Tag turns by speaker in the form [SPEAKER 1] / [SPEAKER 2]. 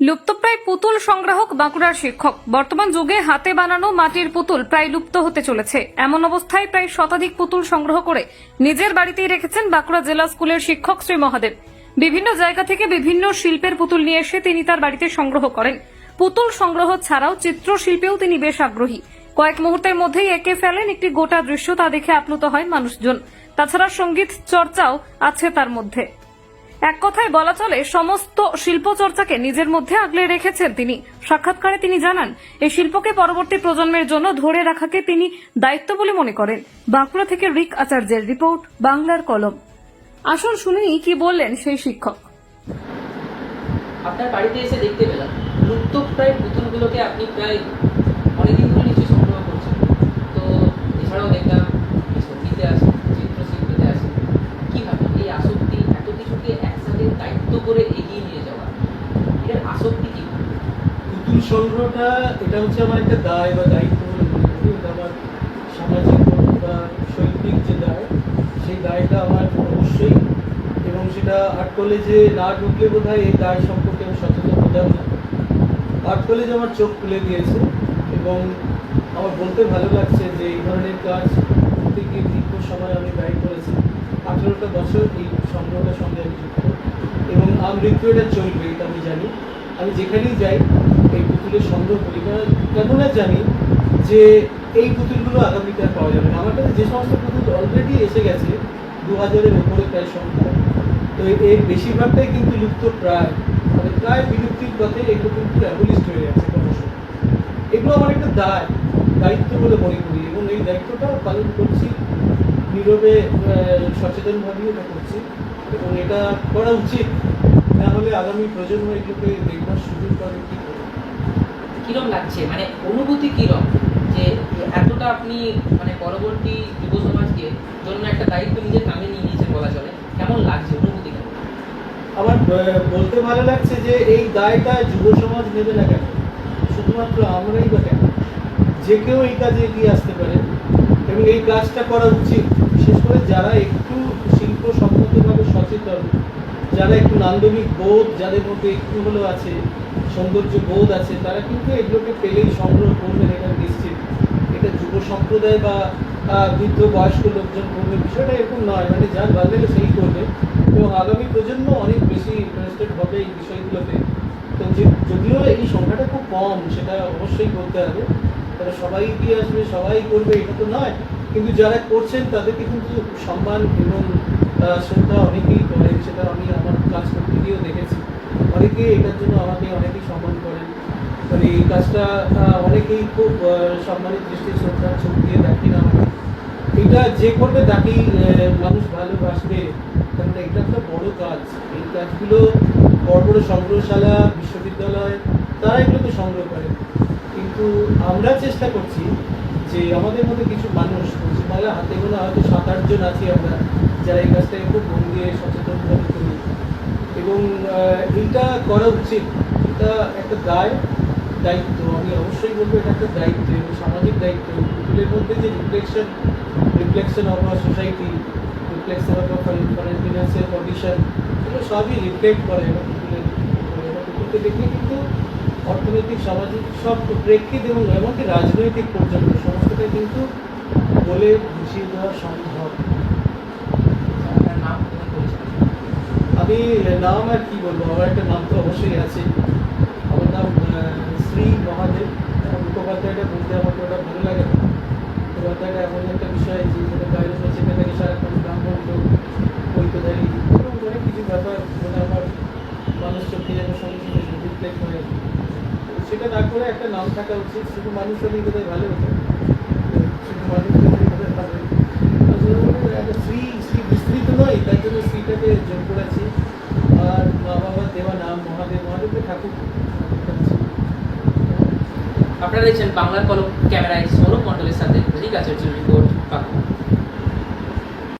[SPEAKER 1] লুপ্তপ্রায় পুতুল সংগ্রাহক বাঁকুড়ার শিক্ষক। বর্তমান যুগে হাতে বানানো মাটির পুতুল প্রায় লুপ্ত হতে চলেছে। এমন অবস্থায় প্রায় শতাধিক পুতুল সংগ্রহ করে নিজের বাড়িতেই রেখেছেন বাঁকুড়া জেলা স্কুলের শিক্ষক শ্রী মহাদেব। বিভিন্ন জায়গা থেকে বিভিন্ন শিল্পের পুতুল নিয়ে এসে তিনি তার বাড়িতে সংগ্রহ করেন। পুতুল সংগ্রহ ছাড়াও চিত্রশিল্পেও তিনি বেশ আগ্রহী। কয়েক মুহূর্তের মধ্যেই এঁকে ফেলেন একটি গোটা দৃশ্য, তা দেখে আপ্লুত হয় মানুষজন। তাছাড়া সঙ্গীত চর্চাও আছে তার মধ্যে। এক কথায় বলা চলে সমস্ত শিল্প চর্চাকে নিজের মধ্যে আগলে রেখেছেন তিনি। সাক্ষাৎকারে তিনি জানান, এই শিল্পকে পরবর্তী প্রজন্মের জন্য ধরে রাখাকে তিনি দায়িত্ব বলে মনে করেন। বাঁকুড়া থেকে রিক আচার্যের রিপোর্ট, বাংলার কলম। আসুন শুনেই কি বললেন সেই শিক্ষক।
[SPEAKER 2] আপনার বাড়িতে এসে দেখতে পেলাম লুপ্তপ্রায় পুতুলগুলোকে আপনি প্রায় অনেকদিন ধরে নিশ্চয়ই সংগ্রহ করছেন। তো এছাড়াও দেখলাম সঙ্গীতে আছে, চিত্রশিল্পীতে আছে। কীভাবে এই আসক্তি এত কিছুকে একসাথে দায়িত্ব করে এগিয়ে নিয়ে যাওয়া, এটার আসক্তি কী?
[SPEAKER 3] পুতুল সংগ্রহটা এটা হচ্ছে আমার একটা দায় বা দায়িত্ব বলে মনে করি। এটা আমার সামাজিক বা শৈল্পিক যে দায়, সেই দায়টা আমার অবশ্যই, এবং সেটা আর্ট কলেজে না ঢুকলে বোধ হয় এই দায় সম্পর্কে আমি সচেতন হতাম না। আর্ট কলেজ আমার চোখ খুলে দিয়েছে, এবং আমার বলতে ভালো লাগছে যে এই ধরনের কাজ করতে গিয়ে দীর্ঘ সময় আমি ব্যয় করেছি। 18টা বছর এই সংগ্রহটার সঙ্গে আমি যুক্ত, এবং আমৃত্যু এটা চলবে এটা আমি জানি। আমি যেখানেই যাই এই পুতুলের সংগ্রহ করি, কেননা জানি যে এই পুতুলগুলো আগামীতে আর পাওয়া যাবে না। আমার কাছে যে সমস্ত পুতুল অলরেডি এসে গেছে 2000-এর উপরে প্রায় সংখ্যা, তো এর বেশিরভাগটাই কিন্তু লুপ্ত প্রায়, মানে প্রায় বিলুপ্তির পথে। এগুলো কিন্তু অ্যাবলিস্ট হয়ে যাচ্ছে ক্রমশ। এগুলো আমার একটা দায়িত্ব বলে মনে করি, এবং এই দায়িত্বটা পালন করছি নীরবে, সচেতনভাবেই এটা করছি, এবং এটা করা উচিত। না হলে আগামী প্রজন্ম এগুলোকে দেখবার সুযোগ পাবে কি করে।
[SPEAKER 2] কীরকম লাগছে, মানে অনুভূতি কীরকম যে এতটা আপনি মানে পরবর্তী যুব সমাজকে জন্য একটা দায়িত্ব নিজের কাঁধে নিয়ে নিয়েছেন বলা চলে, কেমন লাগছে, অনুভূতি কেমন?
[SPEAKER 3] আমার বলতে ভালো লাগছে যে এই দায়টা যুব সমাজ নেবে না কেন, শুধুমাত্র আমরাই বা কেন, যে কেউ এই কাজে এগিয়ে আসতে পারে, এবং এই কাজটা করা উচিত। বিশেষ করে যারা একটু শিল্প সম্মতভাবে সচেতন, যারা একটু নান্দনিক বোধ যাদের মধ্যে একটু হলেও আছে, সৌন্দর্য বোধ আছে, তারা কিন্তু এগুলোকে পেলেই সংগ্রহ করবেন, এটা নিশ্চিত। এটা যুব সম্প্রদায় বা বৃদ্ধ বয়স্ক লোকজন করবে, বিষয়টা এরকম নয়। মানে যার ভালো লাগে সেই করবে, এবং আগামী প্রজন্ম অনেক বেশি ইন্টারেস্টেড হবে এই বিষয়গুলোতে। তো যদিও এই সংখ্যাটা খুব কম, সেটা অবশ্যই করতে হবে। তারা সবাই এগিয়ে আসবে, সবাই করবে এটা তো নয়, কিন্তু যারা করছেন তাদেরকে কিন্তু সম্মান এবং শ্রদ্ধা অনেকেই করেন। সেটা আমি আমার কাজ করতে গিয়েও দেখেছি। অনেকে এটার জন্য আমাকে অনেকেই সম্মান করেন, মানে এই কাজটা অনেকেই খুব সম্মানের দৃষ্টি শ্রদ্ধার চোখ দিয়ে দেখেন আমাকে। এটা যে করবে তাকেই মানুষ ভালোবাসবে, কারণ এটা একটা বড় কাজ। এই কাজগুলো বড় বড় সংগ্রহশালা, বিশ্ববিদ্যালয়, তারা এগুলোকে সংগ্রহ করে। কিন্তু আমরা চেষ্টা করছি যে আমাদের মধ্যে কিছু মানুষ, পশ্চিমবাংলা হাতে গোনা হয়তো 7-8 জন আছি আমরা, যারা এই কাজটাকে খুব মন দিয়ে সচেতনভাবে করি, এবং এইটা করা উচিত। এটা একটা দায়িত্ব, আমি অবশ্যই বলবো এটা একটা দায়িত্ব, এবং সামাজিক দায়িত্ব। পুতুলের মধ্যে যে reflection of our society, reflection of financial condition, এগুলো সবই রিফ্লেক্ট করে এবং পুতুলকে দেখলে কিন্তু অর্থনৈতিক, সামাজিক সব প্রেক্ষিত, এবং এমনকি রাজনৈতিক পর্যন্ত সমস্তটাই কিন্তু বলে বুঝিয়ে দেওয়া সম্ভব।
[SPEAKER 2] আপনার নাম পরিচয়?
[SPEAKER 3] আমি নাম আর কি বলবো, আমার একটা নাম তো অবশ্যই আছে। আমার নাম শ্রী মহাদেব। মুখোপাধ্যায়টা বলতে আমার ওটা ভালো লাগে না। মুখোপাধ্যায়টা এমন একটা বিষয় যে যেটা বাইরে চেপে থাকে সারাক্ষণ, ব্রাহ্মণ লোক, ঐক্যধারী, এবং অনেক কিছু ব্যাপার মানে আমার মানুষ চোখে যেন সঙ্গে সঙ্গে রিফ্লেক্ট হয়। সেটা না করে একটা নাম থাকা উচিত। শুধু মানুষ হলেই বোধহয় ভালো হতো, শুধু মানুষ হলেই বোধহয় ভালো হতো। একটা শ্রী বিস্তৃত নয়, তাই জন্য শ্রীটাকে যোগ করেছি। আর মা বাবার দেওয়া নাম মহাদেবকে ঠাকুর।
[SPEAKER 2] আপনারা দেখছেন বাংলার কলম, ক্যামেরায় সৌরভ মণ্ডলের সাথে রিক আচার্যের রিপোর্ট, বাঁকুড়া।